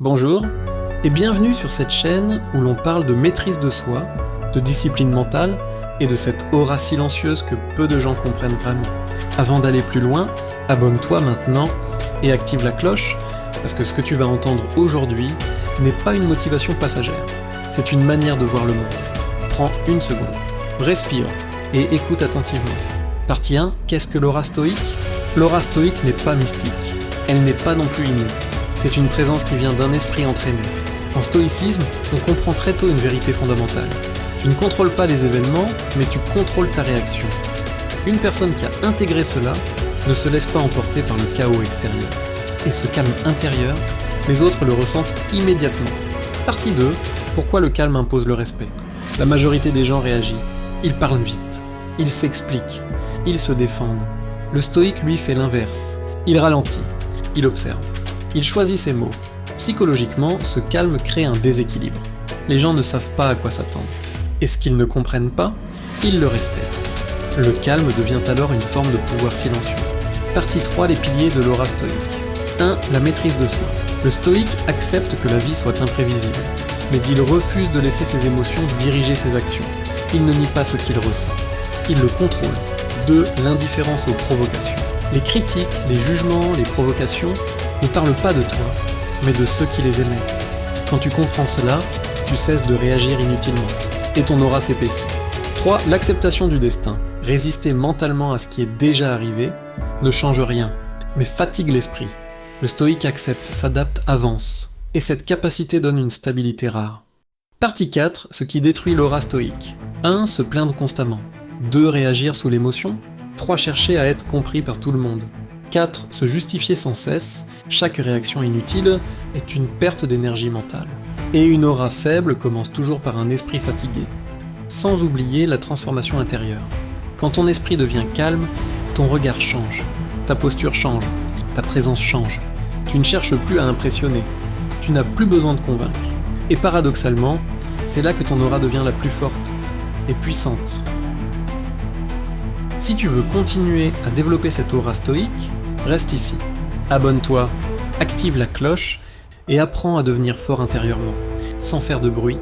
Bonjour et bienvenue sur cette chaîne où l'on parle de maîtrise de soi, de discipline mentale et de cette aura silencieuse que peu de gens comprennent vraiment. Avant d'aller plus loin, abonne-toi maintenant et active la cloche parce que ce que tu vas entendre aujourd'hui n'est pas une motivation passagère, c'est une manière de voir le monde. Prends une seconde, respire et écoute attentivement. Partie 1, qu'est-ce que l'aura stoïque ? L'aura stoïque n'est pas mystique, elle n'est pas non plus innée. C'est une présence qui vient d'un esprit entraîné. En stoïcisme, on comprend très tôt une vérité fondamentale. Tu ne contrôles pas les événements, mais tu contrôles ta réaction. Une personne qui a intégré cela ne se laisse pas emporter par le chaos extérieur. Et ce calme intérieur, les autres le ressentent immédiatement. Partie 2, pourquoi le calme impose le respect ? La majorité des gens réagit. Ils parlent vite. Ils s'expliquent. Ils se défendent. Le stoïque, lui, fait l'inverse. Il ralentit. Il observe. Il choisit ses mots. Psychologiquement, ce calme crée un déséquilibre. Les gens ne savent pas à quoi s'attendre. Et ce qu'ils ne comprennent pas, ils le respectent. Le calme devient alors une forme de pouvoir silencieux. Partie 3, les piliers de l'aura stoïque. 1. La maîtrise de soi. Le stoïque accepte que la vie soit imprévisible, mais il refuse de laisser ses émotions diriger ses actions. Il ne nie pas ce qu'il ressent. Il le contrôle. 2. L'indifférence aux provocations. Les critiques, les jugements, les provocations ne parlent pas de toi, mais de ceux qui les émettent. Quand tu comprends cela, tu cesses de réagir inutilement, et ton aura s'épaissit. 3. L'acceptation du destin. Résister mentalement à ce qui est déjà arrivé ne change rien, mais fatigue l'esprit. Le stoïque accepte, s'adapte, avance, et cette capacité donne une stabilité rare. Partie 4. Ce qui détruit l'aura stoïque. 1. Se plaindre constamment. 2. Réagir sous l'émotion. 3. Chercher à être compris par tout le monde. 4. Se justifier sans cesse. Chaque réaction inutile est une perte d'énergie mentale. Et une aura faible commence toujours par un esprit fatigué. Sans oublier la transformation intérieure. Quand ton esprit devient calme, ton regard change. Ta posture change. Ta présence change. Tu ne cherches plus à impressionner. Tu n'as plus besoin de convaincre. Et paradoxalement, c'est là que ton aura devient la plus forte et puissante. Si tu veux continuer à développer cette aura stoïque, reste ici. Abonne-toi, active la cloche et apprends à devenir fort intérieurement, sans faire de bruit,